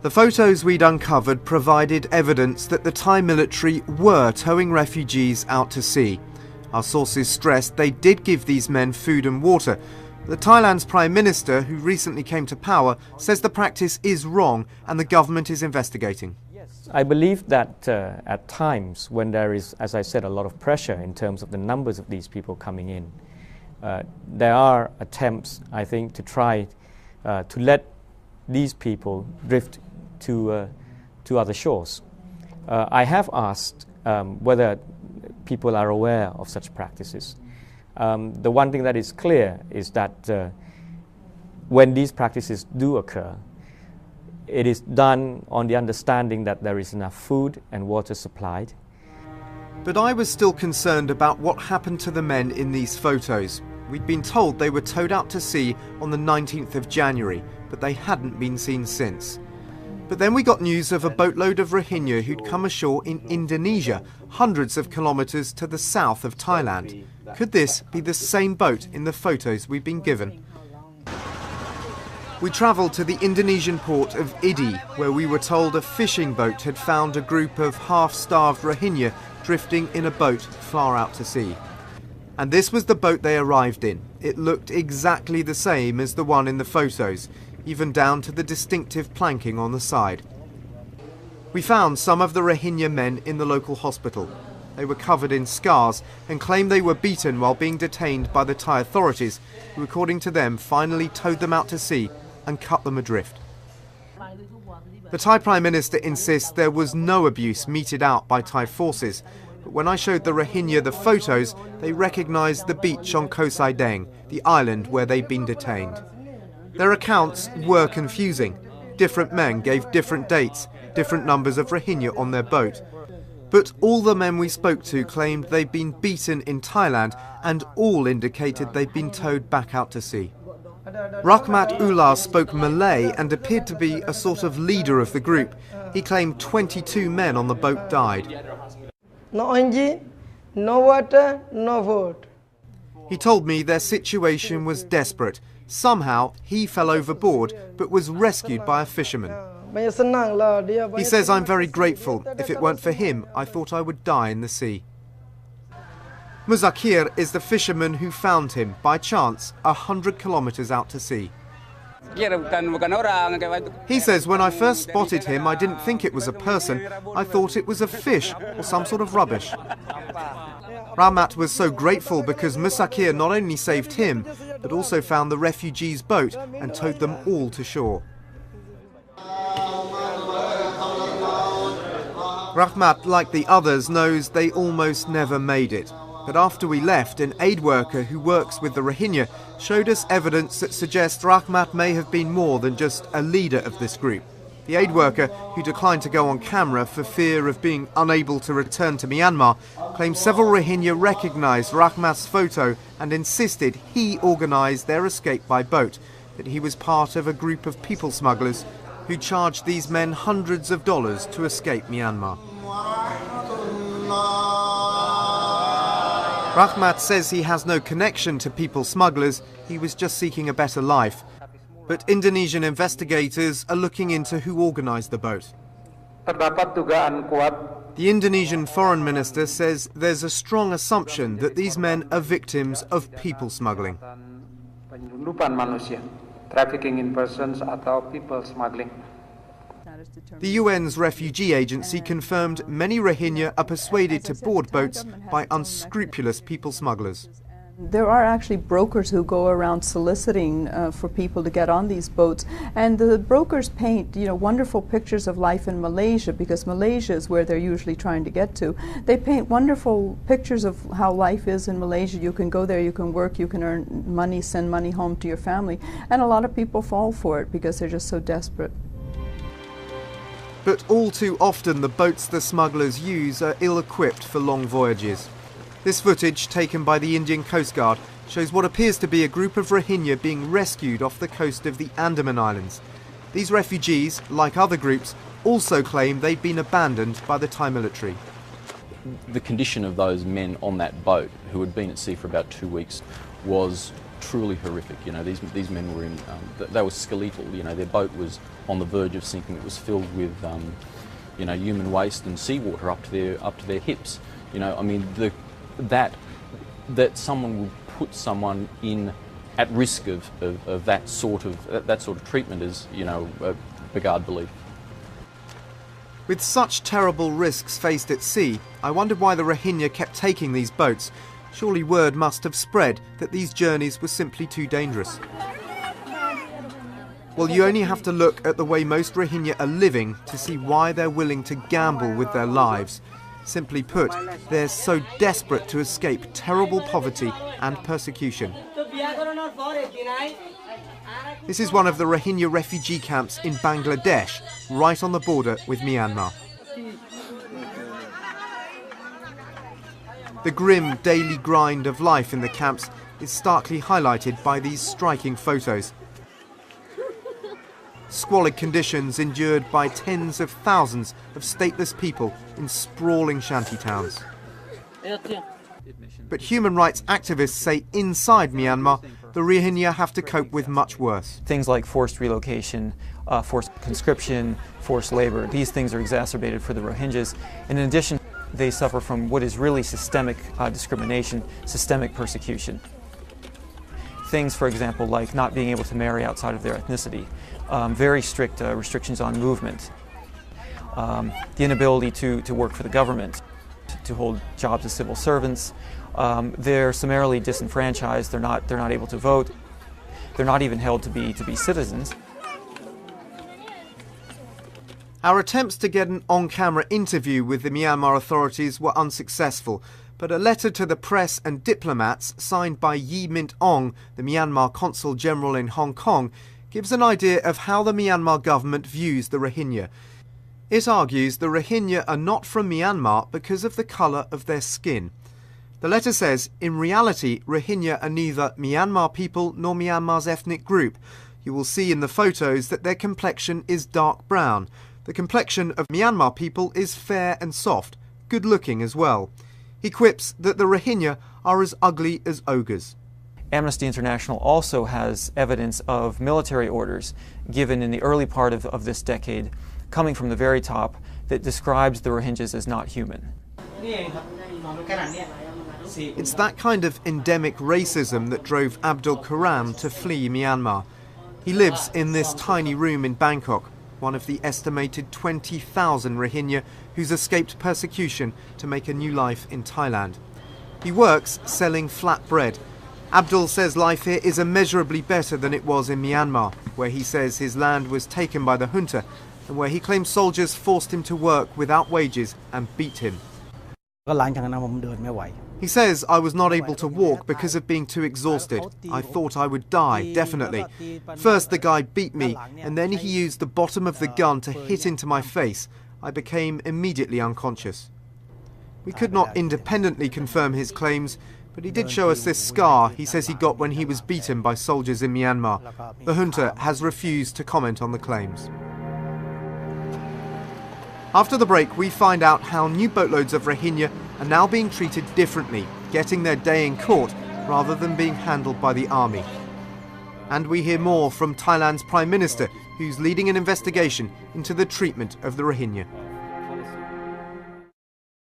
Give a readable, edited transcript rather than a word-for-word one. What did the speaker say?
The photos we'd uncovered provided evidence that the Thai military were towing refugees out to sea. Our sources stressed they did give these men food and water. The Thailand's Prime Minister, who recently came to power, says the practice is wrong and the government is investigating. I believe that at times when there is, as I said, a lot of pressure in terms of the numbers of these people coming in, there are attempts, I think, to try to let these people drift to other shores. I have asked whether people are aware of such practices. The one thing that is clear is that when these practices do occur, it is done on the understanding that there is enough food and water supplied. But I was still concerned about what happened to the men in these photos. We'd been told they were towed out to sea on the 19th of January, but they hadn't been seen since. But then we got news of a boatload of Rohingya who'd come ashore in Indonesia, hundreds of kilometres to the south of Thailand. Could this be the same boat in the photos we've been given? We travelled to the Indonesian port of Idi, where we were told a fishing boat had found a group of half-starved Rohingya drifting in a boat far out to sea. And this was the boat they arrived in. It looked exactly the same as the one in the photos, even down to the distinctive planking on the side. We found some of the Rohingya men in the local hospital. They were covered in scars and claimed they were beaten while being detained by the Thai authorities, who, according to them, finally towed them out to sea and cut them adrift. The Thai Prime Minister insists there was no abuse meted out by Thai forces, but when I showed the Rohingya the photos, they recognised the beach on Koh Sai Deng, the island where they'd been detained. Their accounts were confusing. Different men gave different dates, different numbers of Rohingya on their boat. But all the men we spoke to claimed they'd been beaten in Thailand, and all indicated they'd been towed back out to sea. Rahmat Ullah spoke Malay and appeared to be a sort of leader of the group. He claimed 22 men on the boat died. No engine, no water, no food. He told me their situation was desperate. Somehow he fell overboard but was rescued by a fisherman. He says, "I'm very grateful. If it weren't for him, I thought I would die in the sea." Muzakir is the fisherman who found him, by chance, 100 kilometres out to sea. He says, "When I first spotted him, I didn't think it was a person. I thought it was a fish or some sort of rubbish." Rahmat was so grateful because Musakir not only saved him, but also found the refugees' boat and towed them all to shore. Rahmat, like the others, knows they almost never made it. But after we left, an aid worker who works with the Rohingya showed us evidence that suggests Rahmat may have been more than just a leader of this group. The aid worker, who declined to go on camera for fear of being unable to return to Myanmar, claims several Rohingya recognised Rahmat's photo and insisted he organised their escape by boat, that he was part of a group of people smugglers who charged these men hundreds of dollars to escape Myanmar. Rahmat says he has no connection to people smugglers, he was just seeking a better life. But Indonesian investigators are looking into who organised the boat. The Indonesian foreign minister says there's a strong assumption that these men are victims of people smuggling. Trafficking in persons atau people smuggling. The UN's refugee agency confirmed many Rohingya are persuaded to board boats by unscrupulous people smugglers. There are actually brokers who go around soliciting for people to get on these boats, and the brokers paint, wonderful pictures of life in Malaysia, because Malaysia is where they're usually trying to get to. They paint wonderful pictures of how life is in Malaysia. You can go there, you can work, you can earn money, send money home to your family, and a lot of people fall for it because they're just so desperate. But all too often the boats the smugglers use are ill-equipped for long voyages. This footage, taken by the Indian Coast Guard, shows what appears to be a group of Rohingya being rescued off the coast of the Andaman Islands. These refugees, like other groups, also claim they'd been abandoned by the Thai military. The condition of those men on that boat, who had been at sea for about 2 weeks, was truly horrific. You know, these men were in, they were skeletal. You know, their boat was on the verge of sinking. It was filled with, you know, human waste and seawater up to their hips. You know, I mean, that someone would put someone in at risk of that sort of treatment is, you know, beyond belief. With such terrible risks faced at sea, I wondered why the Rohingya kept taking these boats. Surely word must have spread that these journeys were simply too dangerous. Well, you only have to look at the way most Rohingya are living to see why they're willing to gamble with their lives. Simply put, they're so desperate to escape terrible poverty and persecution. This is one of the Rohingya refugee camps in Bangladesh, right on the border with Myanmar. The grim daily grind of life in the camps is starkly highlighted by these striking photos. Squalid conditions endured by tens of thousands of stateless people in sprawling shantytowns. But human rights activists say inside Myanmar, the Rohingya have to cope with much worse. Things like forced relocation, forced conscription, forced labor, these things are exacerbated for the Rohingyas. And in addition, they suffer from what is really systemic discrimination, systemic persecution. Things, for example, like not being able to marry outside of their ethnicity, very strict restrictions on movement, the inability to work for the government, to hold jobs as civil servants. They're summarily disenfranchised. They're not able to vote. They're not even held to be citizens. Our attempts to get an on-camera interview with the Myanmar authorities were unsuccessful, but a letter to the press and diplomats signed by Yi Mint-ong, the Myanmar Consul General in Hong Kong, gives an idea of how the Myanmar government views the Rohingya. It argues the Rohingya are not from Myanmar because of the colour of their skin. The letter says, in reality, Rohingya are neither Myanmar people nor Myanmar's ethnic group. You will see in the photos that their complexion is dark brown. The complexion of Myanmar people is fair and soft, good looking as well. He quips that the Rohingya are as ugly as ogres. Amnesty International also has evidence of military orders given in the early part of this decade, coming from the very top, that describes the Rohingyas as not human. It's that kind of endemic racism that drove Abdul Karam to flee Myanmar. He lives in this tiny room in Bangkok, one of the estimated 20,000 Rohingya who's escaped persecution to make a new life in Thailand. He works selling flat bread. Abdul says life here is immeasurably better than it was in Myanmar, where he says his land was taken by the junta and where he claims soldiers forced him to work without wages and beat him. He says, I was not able to walk because of being too exhausted. I thought I would die, definitely. First the guy beat me, and then he used the bottom of the gun to hit into my face. I became immediately unconscious. We could not independently confirm his claims, but he did show us this scar he says he got when he was beaten by soldiers in Myanmar. The junta has refused to comment on the claims. After the break, we find out how new boatloads of Rohingya are now being treated differently, getting their day in court rather than being handled by the army. And we hear more from Thailand's Prime Minister, who's leading an investigation into the treatment of the Rohingya.